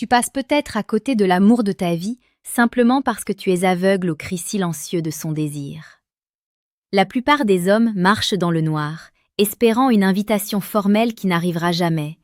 Tu passes peut-être à côté de l'amour de ta vie simplement parce que tu es aveugle au cri silencieux de son désir. La plupart des hommes marchent dans le noir, espérant une invitation formelle qui n'arrivera jamais,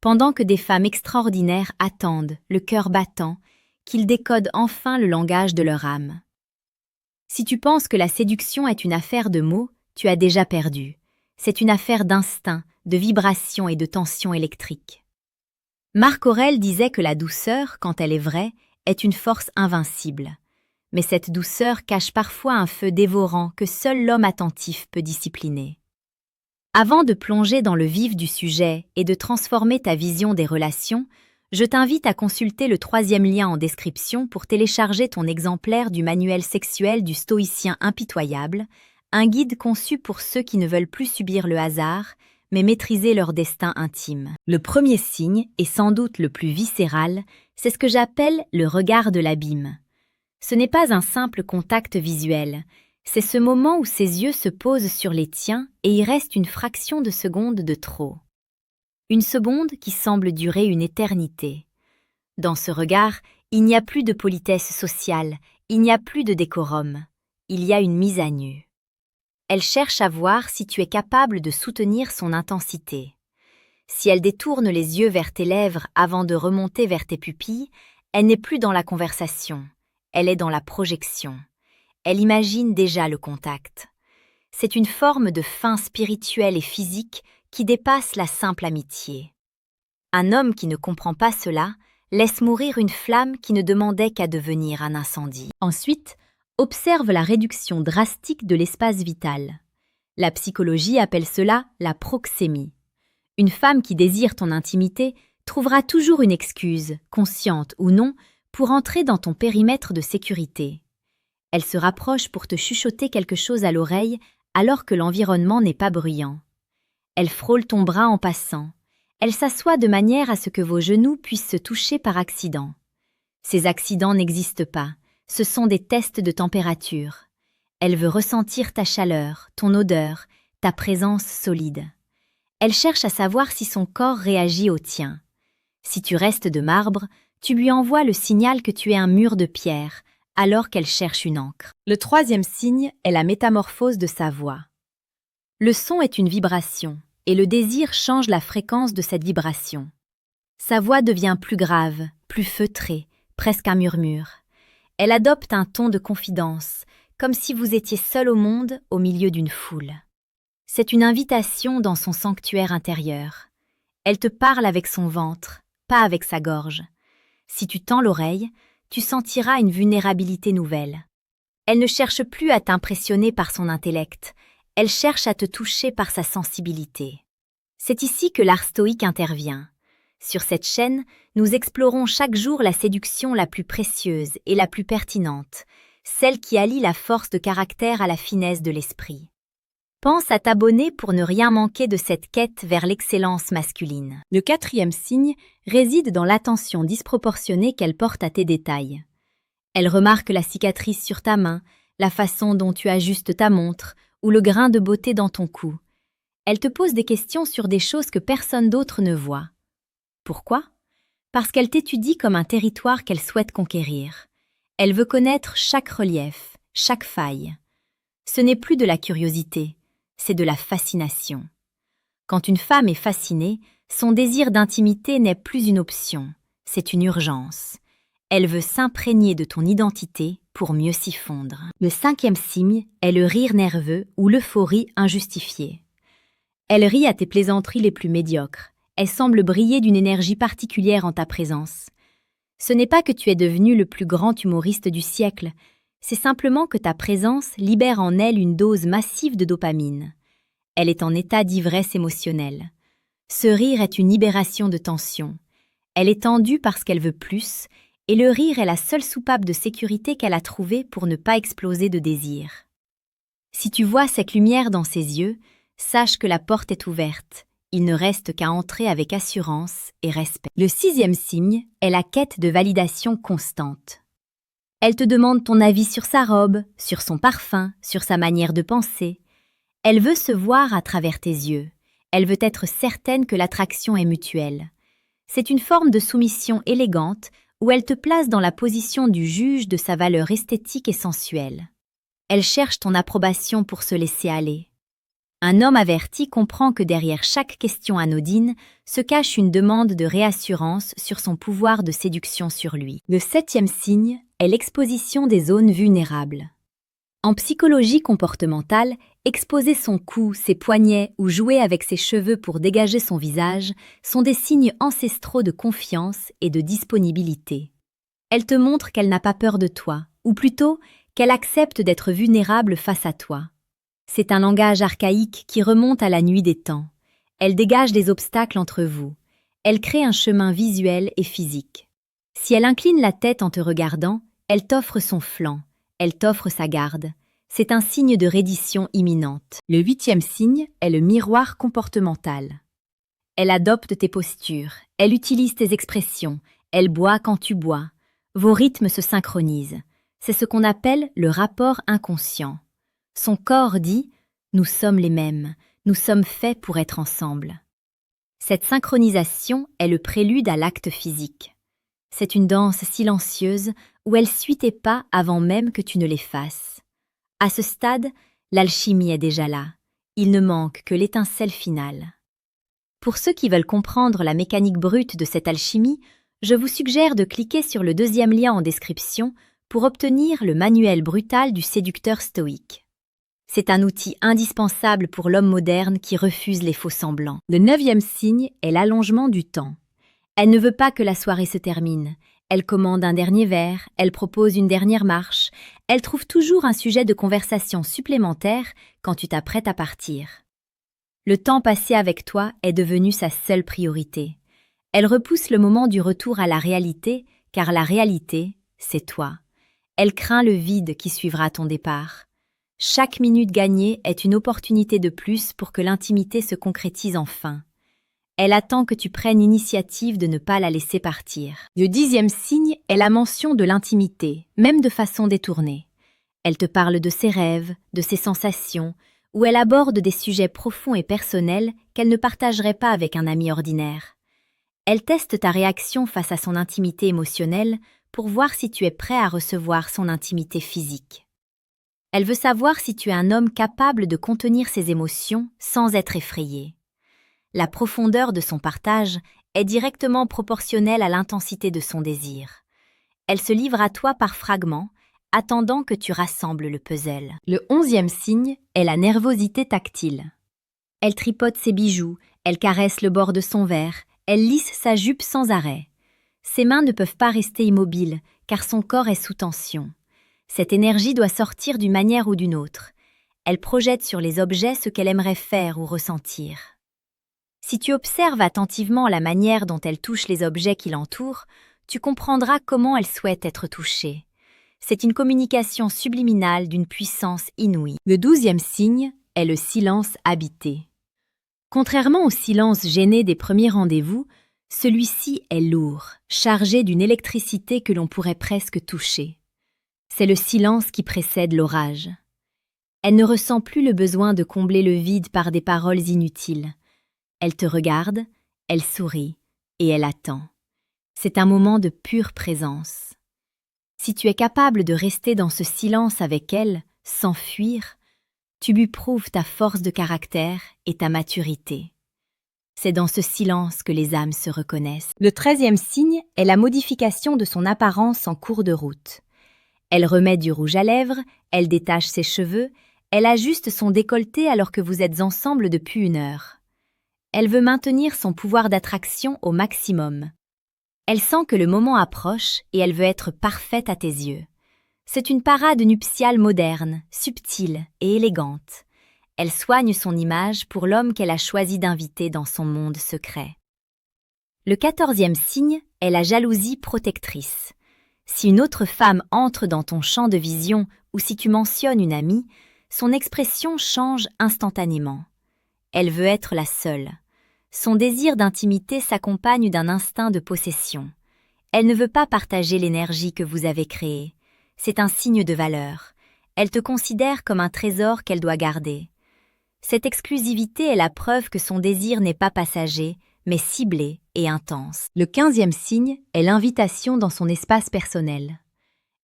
pendant que des femmes extraordinaires attendent, le cœur battant, qu'ils décodent enfin le langage de leur âme. Si tu penses que la séduction est une affaire de mots, tu as déjà perdu. C'est une affaire d'instinct, de vibration et de tension électrique. Marc Aurèle disait que la douceur, quand elle est vraie, est une force invincible. Mais cette douceur cache parfois un feu dévorant que seul l'homme attentif peut discipliner. Avant de plonger dans le vif du sujet et de transformer ta vision des relations, je t'invite à consulter le 3e lien en description pour télécharger ton exemplaire du manuel sexuel du stoïcien impitoyable, un guide conçu pour ceux qui ne veulent plus subir le hasard, mais maîtriser leur destin intime. Le premier signe, et sans doute le plus viscéral, c'est ce que j'appelle le regard de l'abîme. Ce n'est pas un simple contact visuel, c'est ce moment où ses yeux se posent sur les tiens et il reste une fraction de seconde de trop. Une seconde qui semble durer une éternité. Dans ce regard, il n'y a plus de politesse sociale, il n'y a plus de décorum, il y a une mise à nu. Elle cherche à voir si tu es capable de soutenir son intensité. Si elle détourne les yeux vers tes lèvres avant de remonter vers tes pupilles, elle n'est plus dans la conversation, elle est dans la projection. Elle imagine déjà le contact. C'est une forme de faim spirituelle et physique qui dépasse la simple amitié. Un homme qui ne comprend pas cela laisse mourir une flamme qui ne demandait qu'à devenir un incendie. Ensuite, observe la réduction drastique de l'espace vital. La psychologie appelle cela la proxémie. Une femme qui désire ton intimité trouvera toujours une excuse, consciente ou non, pour entrer dans ton périmètre de sécurité. Elle se rapproche pour te chuchoter quelque chose à l'oreille alors que l'environnement n'est pas bruyant. Elle frôle ton bras en passant. Elle s'assoit de manière à ce que vos genoux puissent se toucher par accident. Ces accidents n'existent pas, ce sont des tests de température. Elle veut ressentir ta chaleur, ton odeur, ta présence solide. Elle cherche à savoir si son corps réagit au tien. Si tu restes de marbre, tu lui envoies le signal que tu es un mur de pierre, alors qu'elle cherche une encre. Le 3e signe est la métamorphose de sa voix. Le son est une vibration, et le désir change la fréquence de cette vibration. Sa voix devient plus grave, plus feutrée, presque un murmure. Elle adopte un ton de confidence, comme si vous étiez seul au monde au milieu d'une foule. C'est une invitation dans son sanctuaire intérieur. Elle te parle avec son ventre, pas avec sa gorge. Si tu tends l'oreille, tu sentiras une vulnérabilité nouvelle. Elle ne cherche plus à t'impressionner par son intellect, elle cherche à te toucher par sa sensibilité. C'est ici que l'art stoïque intervient. Sur cette chaîne, nous explorons chaque jour la séduction la plus précieuse et la plus pertinente, celle qui allie la force de caractère à la finesse de l'esprit. Pense à t'abonner pour ne rien manquer de cette quête vers l'excellence masculine. Le 4e signe réside dans l'attention disproportionnée qu'elle porte à tes détails. Elle remarque la cicatrice sur ta main, la façon dont tu ajustes ta montre ou le grain de beauté dans ton cou. Elle te pose des questions sur des choses que personne d'autre ne voit. Pourquoi? Parce qu'elle t'étudie comme un territoire qu'elle souhaite conquérir. Elle veut connaître chaque relief, chaque faille. Ce n'est plus de la curiosité, c'est de la fascination. Quand une femme est fascinée, son désir d'intimité n'est plus une option, c'est une urgence. Elle veut s'imprégner de ton identité pour mieux s'y fondre. Le 5e signe est le rire nerveux ou l'euphorie injustifiée. Elle rit à tes plaisanteries les plus médiocres. Elle semble briller d'une énergie particulière en ta présence. Ce n'est pas que tu es devenu le plus grand humoriste du siècle, c'est simplement que ta présence libère en elle une dose massive de dopamine. Elle est en état d'ivresse émotionnelle. Ce rire est une libération de tension. Elle est tendue parce qu'elle veut plus, et le rire est la seule soupape de sécurité qu'elle a trouvée pour ne pas exploser de désir. Si tu vois cette lumière dans ses yeux, sache que la porte est ouverte. Il ne reste qu'à entrer avec assurance et respect. Le 6e signe est la quête de validation constante. Elle te demande ton avis sur sa robe, sur son parfum, sur sa manière de penser. Elle veut se voir à travers tes yeux. Elle veut être certaine que l'attraction est mutuelle. C'est une forme de soumission élégante où elle te place dans la position du juge de sa valeur esthétique et sensuelle. Elle cherche ton approbation pour se laisser aller. Un homme averti comprend que derrière chaque question anodine se cache une demande de réassurance sur son pouvoir de séduction sur lui. Le 7e signe est l'exposition des zones vulnérables. En psychologie comportementale, exposer son cou, ses poignets ou jouer avec ses cheveux pour dégager son visage sont des signes ancestraux de confiance et de disponibilité. Elle te montre qu'elle n'a pas peur de toi, ou plutôt qu'elle accepte d'être vulnérable face à toi. C'est un langage archaïque qui remonte à la nuit des temps. Elle dégage des obstacles entre vous. Elle crée un chemin visuel et physique. Si elle incline la tête en te regardant, elle t'offre son flanc, elle t'offre sa garde. C'est un signe de reddition imminente. Le 8e signe est le miroir comportemental. Elle adopte tes postures, elle utilise tes expressions, elle boit quand tu bois. Vos rythmes se synchronisent. C'est ce qu'on appelle le rapport inconscient. Son corps dit « Nous sommes les mêmes, nous sommes faits pour être ensemble ». Cette synchronisation est le prélude à l'acte physique. C'est une danse silencieuse où elle suit tes pas avant même que tu ne les fasses. À ce stade, l'alchimie est déjà là. Il ne manque que l'étincelle finale. Pour ceux qui veulent comprendre la mécanique brute de cette alchimie, je vous suggère de cliquer sur le 2e lien en description pour obtenir le manuel brutal du séducteur stoïque. C'est un outil indispensable pour l'homme moderne qui refuse les faux-semblants. Le 9e signe est l'allongement du temps. Elle ne veut pas que la soirée se termine. Elle commande un dernier verre, elle propose une dernière marche, elle trouve toujours un sujet de conversation supplémentaire quand tu t'apprêtes à partir. Le temps passé avec toi est devenu sa seule priorité. Elle repousse le moment du retour à la réalité, car la réalité, c'est toi. Elle craint le vide qui suivra ton départ. Chaque minute gagnée est une opportunité de plus pour que l'intimité se concrétise enfin. Elle attend que tu prennes l'initiative de ne pas la laisser partir. Le 10e signe est la mention de l'intimité, même de façon détournée. Elle te parle de ses rêves, de ses sensations, ou elle aborde des sujets profonds et personnels qu'elle ne partagerait pas avec un ami ordinaire. Elle teste ta réaction face à son intimité émotionnelle pour voir si tu es prêt à recevoir son intimité physique. Elle veut savoir si tu es un homme capable de contenir ses émotions sans être effrayé. La profondeur de son partage est directement proportionnelle à l'intensité de son désir. Elle se livre à toi par fragments, attendant que tu rassembles le puzzle. Le 11e signe est la nervosité tactile. Elle tripote ses bijoux, elle caresse le bord de son verre, elle lisse sa jupe sans arrêt. Ses mains ne peuvent pas rester immobiles, car son corps est sous tension. Cette énergie doit sortir d'une manière ou d'une autre. Elle projette sur les objets ce qu'elle aimerait faire ou ressentir. Si tu observes attentivement la manière dont elle touche les objets qui l'entourent, tu comprendras comment elle souhaite être touchée. C'est une communication subliminale d'une puissance inouïe. Le 12e signe est le silence habité. Contrairement au silence gêné des premiers rendez-vous, celui-ci est lourd, chargé d'une électricité que l'on pourrait presque toucher. C'est le silence qui précède l'orage. Elle ne ressent plus le besoin de combler le vide par des paroles inutiles. Elle te regarde, elle sourit et elle attend. C'est un moment de pure présence. Si tu es capable de rester dans ce silence avec elle, sans fuir, tu lui prouves ta force de caractère et ta maturité. C'est dans ce silence que les âmes se reconnaissent. Le 13e signe est la modification de son apparence en cours de route. Elle remet du rouge à lèvres, elle détache ses cheveux, elle ajuste son décolleté alors que vous êtes ensemble depuis 1 heure. Elle veut maintenir son pouvoir d'attraction au maximum. Elle sent que le moment approche et elle veut être parfaite à tes yeux. C'est une parade nuptiale moderne, subtile et élégante. Elle soigne son image pour l'homme qu'elle a choisi d'inviter dans son monde secret. Le 14e signe est la jalousie protectrice. Si une autre femme entre dans ton champ de vision ou si tu mentionnes une amie, son expression change instantanément. Elle veut être la seule. Son désir d'intimité s'accompagne d'un instinct de possession. Elle ne veut pas partager l'énergie que vous avez créée. C'est un signe de valeur. Elle te considère comme un trésor qu'elle doit garder. Cette exclusivité est la preuve que son désir n'est pas passager, mais ciblé et intense. Le 15e signe est l'invitation dans son espace personnel.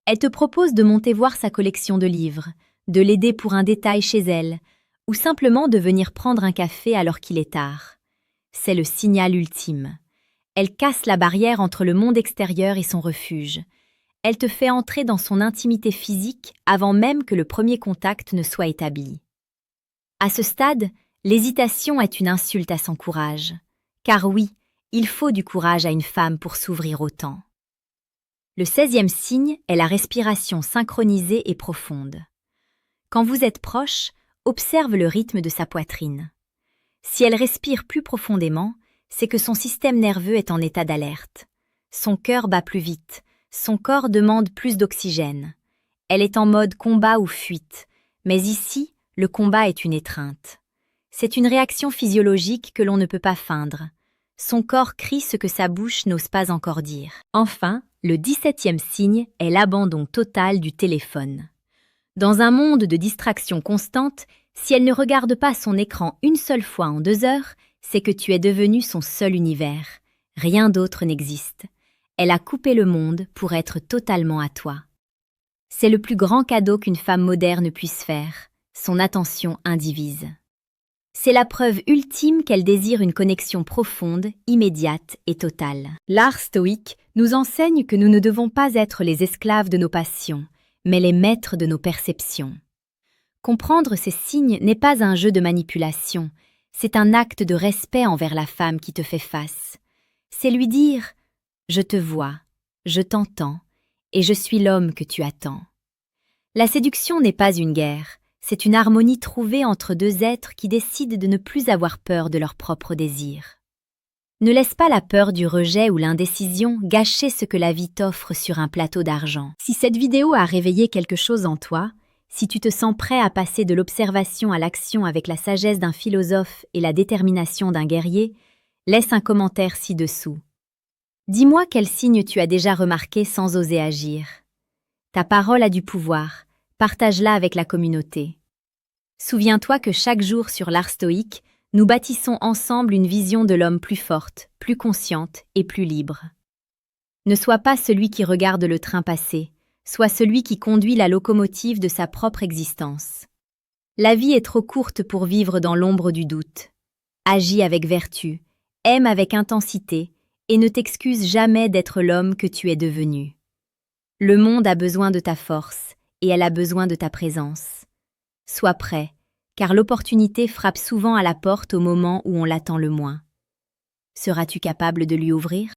Elle te propose de monter voir sa collection de livres, de l'aider pour un détail chez elle, ou simplement de venir prendre un café alors qu'il est tard. C'est le signal ultime. Elle casse la barrière entre le monde extérieur et son refuge. Elle te fait entrer dans son intimité physique avant même que le premier contact ne soit établi. À ce stade, l'hésitation est une insulte à son courage. Car oui, il faut du courage à une femme pour s'ouvrir autant. Le 16e signe est la respiration synchronisée et profonde. Quand vous êtes proche, observe le rythme de sa poitrine. Si elle respire plus profondément, c'est que son système nerveux est en état d'alerte. Son cœur bat plus vite, son corps demande plus d'oxygène. Elle est en mode combat ou fuite, mais ici, le combat est une étreinte. C'est une réaction physiologique que l'on ne peut pas feindre. Son corps crie ce que sa bouche n'ose pas encore dire. Enfin, le 17e signe est l'abandon total du téléphone. Dans un monde de distraction constante, si elle ne regarde pas son écran une seule fois en 2 heures, c'est que tu es devenu son seul univers. Rien d'autre n'existe. Elle a coupé le monde pour être totalement à toi. C'est le plus grand cadeau qu'une femme moderne puisse faire, son attention indivise. C'est la preuve ultime qu'elle désire une connexion profonde, immédiate et totale. L'art stoïque nous enseigne que nous ne devons pas être les esclaves de nos passions, mais les maîtres de nos perceptions. Comprendre ces signes n'est pas un jeu de manipulation, c'est un acte de respect envers la femme qui te fait face. C'est lui dire « Je te vois, je t'entends, et je suis l'homme que tu attends ». La séduction n'est pas une guerre, c'est une harmonie trouvée entre 2 êtres qui décident de ne plus avoir peur de leurs propres désirs. Ne laisse pas la peur du rejet ou l'indécision gâcher ce que la vie t'offre sur un plateau d'argent. Si cette vidéo a réveillé quelque chose en toi, si tu te sens prêt à passer de l'observation à l'action avec la sagesse d'un philosophe et la détermination d'un guerrier, laisse un commentaire ci-dessous. Dis-moi quel signe tu as déjà remarqué sans oser agir. Ta parole a du pouvoir, partage-la avec la communauté. Souviens-toi que chaque jour sur l'art stoïque, nous bâtissons ensemble une vision de l'homme plus forte, plus consciente et plus libre. Ne sois pas celui qui regarde le train passer, sois celui qui conduit la locomotive de sa propre existence. La vie est trop courte pour vivre dans l'ombre du doute. Agis avec vertu, aime avec intensité et ne t'excuse jamais d'être l'homme que tu es devenu. Le monde a besoin de ta force et elle a besoin de ta présence. Sois prêt, car l'opportunité frappe souvent à la porte au moment où on l'attend le moins. Seras-tu capable de lui ouvrir ?